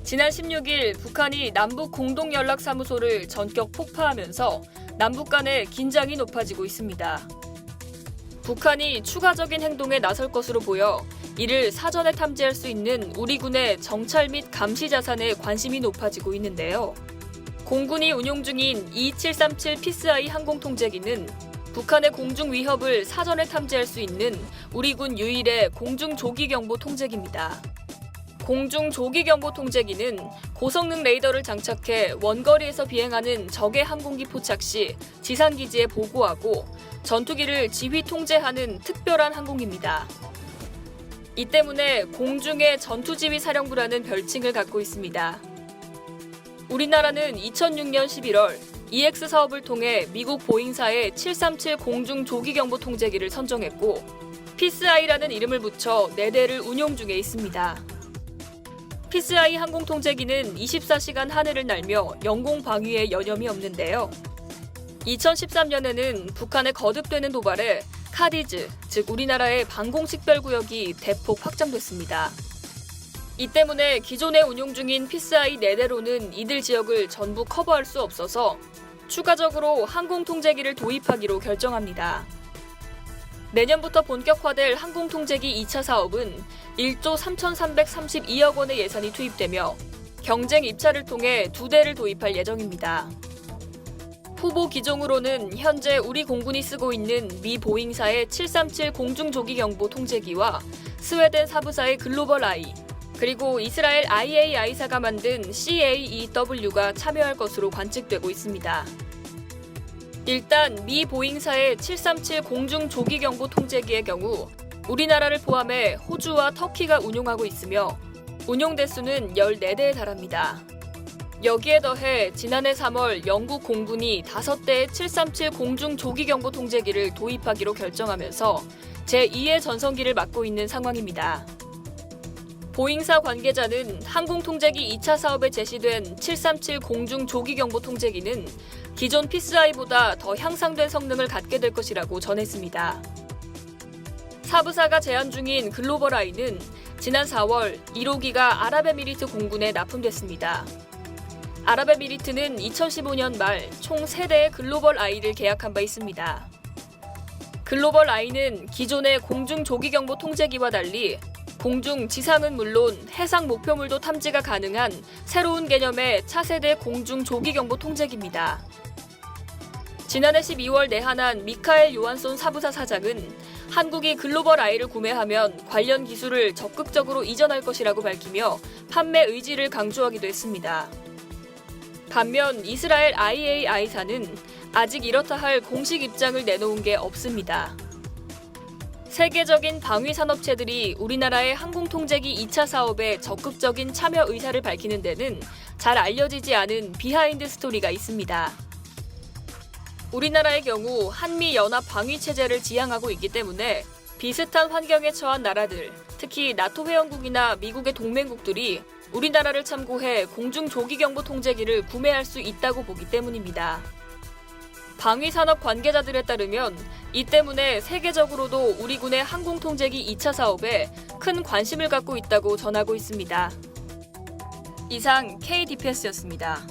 지난 16일 북한이 남북 공동연락사무소를 전격 폭파하면서 남북 간의 긴장이 높아지고 있습니다. 북한이 추가적인 행동에 나설 것으로 보여 이를 사전에 탐지할 수 있는 우리 군의 정찰 및 감시 자산에 관심이 높아지고 있는데요. 공군이 운용 중인 E-737 피스아이 항공통제기는 북한의 공중 위협을 사전에 탐지할 수 있는 우리 군 유일의 공중 조기경보 통제기입니다. 공중 조기경보 통제기는 고성능 레이더를 장착해 원거리에서 비행하는 적의 항공기 포착 시 지상기지에 보고하고 전투기를 지휘 통제하는 특별한 항공기입니다. 이 때문에 공중의 전투지휘 사령부라는 별칭을 갖고 있습니다. 우리나라는 2006년 11월 EX 사업을 통해 미국 보잉사의 737 공중 조기경보 통제기를 선정했고 피스아이라는 이름을 붙여 4대를 운용 중에 있습니다. 피스아이 항공통제기는 24시간 하늘을 날며 영공 방위에 여념이 없는데요. 2013년에는 북한의 거듭되는 도발에 카디즈, 즉 우리나라의 방공식별구역이 대폭 확장됐습니다. 이 때문에 기존에 운용 중인 피스아이 4대로는 이들 지역을 전부 커버할 수 없어서 추가적으로 항공통제기를 도입하기로 결정합니다. 내년부터 본격화될 항공통제기 2차 사업은 1조 3,332억 원의 예산이 투입되며 경쟁 입찰을 통해 2대를 도입할 예정입니다. 후보 기종으로는 현재 우리 공군이 쓰고 있는 미 보잉사의 737 공중조기경보 통제기와 스웨덴 사부사의 글로벌 아이, 그리고 이스라엘 IAI사가 만든 CAEW가 참여할 것으로 관측되고 있습니다. 일단 미 보잉사의 737 공중조기경보 통제기의 경우 우리나라를 포함해 호주와 터키가 운용하고 있으며 운용 대수는 14대에 달합니다. 여기에 더해 지난해 3월 영국 공군이 5대의 737 공중조기경보 통제기를 도입하기로 결정하면서 제2의 전성기를 맞고 있는 상황입니다. 보잉사 관계자는 항공통제기 2차 사업에 제시된 737 공중조기경보 통제기는 기존 피스아이보다 더 향상된 성능을 갖게 될 것이라고 전했습니다. 사부사가 제안 중인 글로벌 아이는 지난 4월 1호기가 아랍에미리트 공군에 납품됐습니다. 아랍에미리트는 2015년 말 총 3대의 글로벌 아이를 계약한 바 있습니다. 글로벌 아이는 기존의 공중조기경보 통제기와 달리 공중 지상은 물론 해상 목표물도 탐지가 가능한 새로운 개념의 차세대 공중조기경보 통제기입니다. 지난해 12월 내한한 미카엘 요한손 사부사 사장은 한국이 글로벌 아이를 구매하면 관련 기술을 적극적으로 이전할 것이라고 밝히며 판매 의지를 강조하기도 했습니다. 반면 이스라엘 IAI사는 아직 이렇다 할 공식 입장을 내놓은 게 없습니다. 세계적인 방위산업체들이 우리나라의 항공통제기 2차 사업에 적극적인 참여 의사를 밝히는 데는 잘 알려지지 않은 비하인드 스토리가 있습니다. 우리나라의 경우 한미연합방위체제를 지향하고 있기 때문에 비슷한 환경에 처한 나라들, 특히 나토 회원국이나 미국의 동맹국들이 우리나라를 참고해 공중조기경보 통제기를 구매할 수 있다고 보기 때문입니다. 방위산업 관계자들에 따르면 이 때문에 세계적으로도 우리 군의 항공통제기 2차 사업에 큰 관심을 갖고 있다고 전하고 있습니다. 이상 KDPS였습니다.